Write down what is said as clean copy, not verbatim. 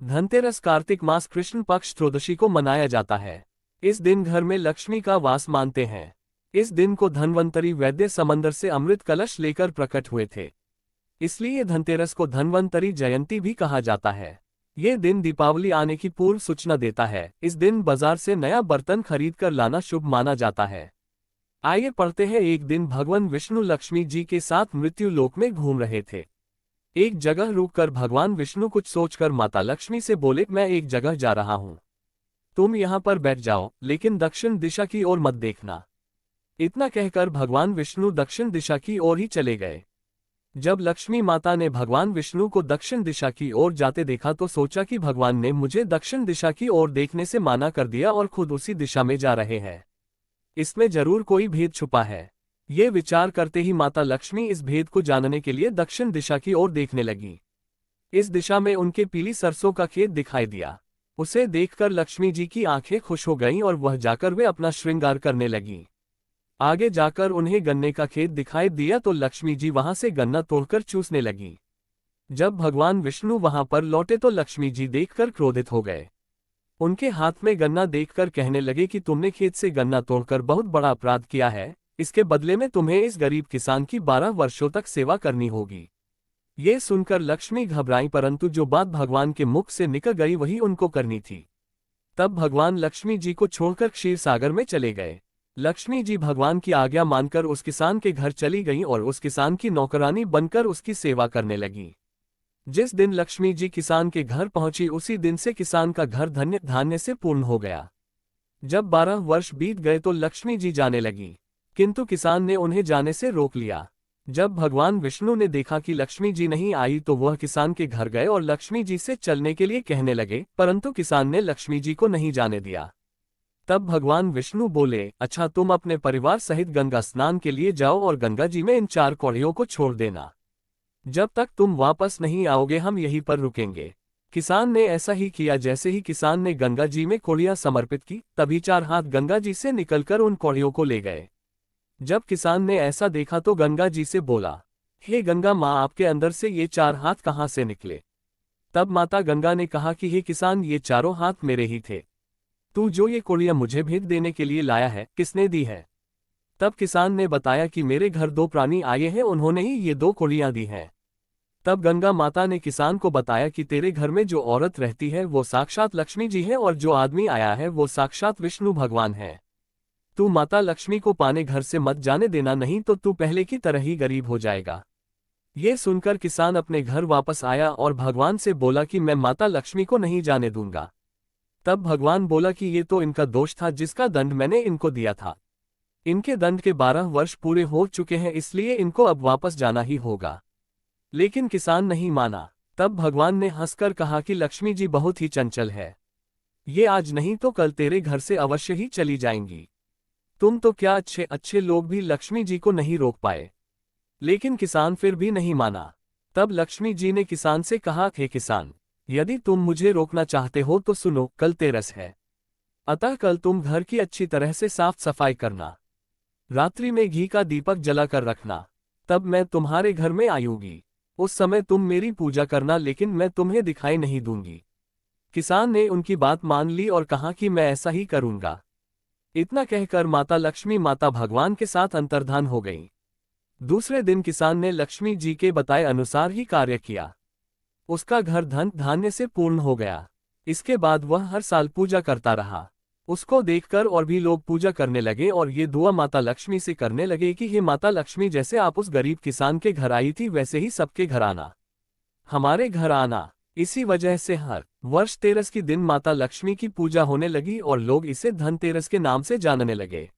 धनतेरस कार्तिक मास कृष्ण पक्ष त्रयोदशी को मनाया जाता है। इस दिन घर में लक्ष्मी का वास मानते हैं। इस दिन को धन्वंतरी वैद्य समंदर से अमृत कलश लेकर प्रकट हुए थे, इसलिए धनतेरस को धन्वंतरी जयंती भी कहा जाता है। ये दिन दीपावली आने की पूर्व सूचना देता है। इस दिन बाजार से नया बर्तन खरीद कर लाना शुभ माना जाता है। आइए पढ़ते हैं। एक दिन भगवान विष्णु लक्ष्मी जी के साथ मृत्यु लोक में घूम रहे थे। एक जगह रुककर भगवान विष्णु कुछ सोचकर माता लक्ष्मी से बोले, मैं एक जगह जा रहा हूँ, तुम यहाँ पर बैठ जाओ, लेकिन दक्षिण दिशा की ओर मत देखना। इतना कहकर भगवान विष्णु दक्षिण दिशा की ओर ही चले गए। जब लक्ष्मी माता ने भगवान विष्णु को दक्षिण दिशा की ओर जाते देखा तो सोचा कि भगवान ने मुझे दक्षिण दिशा की ओर देखने से माना कर दिया और खुद उसी दिशा में जा रहे हैं। इसमें जरूर कोई भेद छुपा है। ये विचार करते ही माता लक्ष्मी इस भेद को जानने के लिए दक्षिण दिशा की ओर देखने लगी। इस दिशा में उनके पीली सरसों का खेत दिखाई दिया। उसे देखकर लक्ष्मी जी की आंखें खुश हो गईं और वह जाकर वे अपना श्रृंगार करने लगीं। आगे जाकर उन्हें गन्ने का खेत दिखाई दिया तो लक्ष्मी जी वहां से गन्ना तोड़कर चूसने लगी। जब भगवान विष्णु वहां पर लौटे तो लक्ष्मी जी देखकर क्रोधित हो गए। उनके हाथ में गन्ना देखकर कहने लगे कि तुमने खेत से गन्ना तोड़कर बहुत बड़ा अपराध किया है, इसके बदले में तुम्हें इस गरीब किसान की 12 वर्षों तक सेवा करनी होगी। ये सुनकर लक्ष्मी घबराईं, परंतु जो बात भगवान के मुख से निकल गई वही उनको करनी थी। तब भगवान लक्ष्मी जी को छोड़कर क्षीर सागर में चले गए। लक्ष्मी जी भगवान की आज्ञा मानकर उस किसान के घर चली गईं और उस किसान की नौकरानी बनकर उसकी सेवा करने लगी। जिस दिन लक्ष्मी जी किसान के घर पहुंची उसी दिन से किसान का घर धन्य धान्य से पूर्ण हो गया। जब 12 वर्ष बीत गए तो लक्ष्मी जी जाने लगी, किंतु किसान ने उन्हें जाने से रोक लिया। जब भगवान विष्णु ने देखा कि लक्ष्मी जी नहीं आई तो वह किसान के घर गए और लक्ष्मी जी से चलने के लिए कहने लगे, परंतु किसान ने लक्ष्मी जी को नहीं जाने दिया। तब भगवान विष्णु बोले, अच्छा तुम अपने परिवार सहित गंगा स्नान के लिए जाओ और गंगा जी में इन 4 कौड़ियों को छोड़ देना। जब तक तुम वापस नहीं आओगे हम यहीं पर रुकेंगे। किसान ने ऐसा ही किया। जैसे ही किसान ने गंगा जी में कौड़ियां समर्पित की, तभी 4 हाथ गंगा जी से निकलकर उन कौड़ियों को ले गए। जब किसान ने ऐसा देखा तो गंगा जी से बोला, हे गंगा माँ, आपके अंदर से ये 4 हाथ कहाँ से निकले? तब माता गंगा ने कहा कि हे किसान, ये चारों हाथ मेरे ही थे। तू जो ये कौड़ियां मुझे भेंट देने के लिए लाया है, किसने दी है? तब किसान ने बताया कि मेरे घर 2 प्राणी आए हैं, उन्होंने ही ये 2 कौड़ियां दी हैं। तब गंगा माता ने किसान को बताया कि तेरे घर में जो औरत रहती है वो साक्षात लक्ष्मी जी है और जो आदमी आया है वो साक्षात विष्णु भगवान है। तू माता लक्ष्मी को पाने घर से मत जाने देना, नहीं तो तू पहले की तरह ही गरीब हो जाएगा। ये सुनकर किसान अपने घर वापस आया और भगवान से बोला कि मैं माता लक्ष्मी को नहीं जाने दूंगा। तब भगवान बोला कि ये तो इनका दोष था जिसका दंड मैंने इनको दिया था। इनके दंड के 12 वर्ष पूरे हो चुके हैं, इसलिए इनको अब वापस जाना ही होगा। लेकिन किसान नहीं माना। तब भगवान ने हंसकर कहा कि लक्ष्मी जी बहुत ही चंचल है, ये आज नहीं तो कल तेरे घर से अवश्य ही चली जाएंगी। तुम तो क्या अच्छे अच्छे लोग भी लक्ष्मी जी को नहीं रोक पाए। लेकिन किसान फिर भी नहीं माना। तब लक्ष्मी जी ने किसान से कहा, हे किसान, यदि तुम मुझे रोकना चाहते हो तो सुनो, कल तेरस है, अतः कल तुम घर की अच्छी तरह से साफ सफाई करना। रात्रि में घी का दीपक जलाकर रखना, तब मैं तुम्हारे घर में आऊंगी। उस समय तुम मेरी पूजा करना, लेकिन मैं तुम्हें दिखाई नहीं दूंगी। किसान ने उनकी बात मान ली और कहा कि मैं ऐसा ही करूंगा। इतना कहकर माता लक्ष्मी माता भगवान के साथ अंतर्धान हो गईं। दूसरे दिन किसान ने लक्ष्मी जी के बताए अनुसार ही कार्य किया। उसका घर धन धान्य से पूर्ण हो गया। इसके बाद वह हर साल पूजा करता रहा। उसको देखकर और भी लोग पूजा करने लगे और ये दुआ माता लक्ष्मी से करने लगे कि हे माता लक्ष्मी, जैसे आप उस गरीब किसान के घर आई थी वैसे ही सबके घर आना, हमारे घर आना। इसी वजह से हर वर्ष तेरस की दिन माता लक्ष्मी की पूजा होने लगी और लोग इसे धनतेरस के नाम से जानने लगे।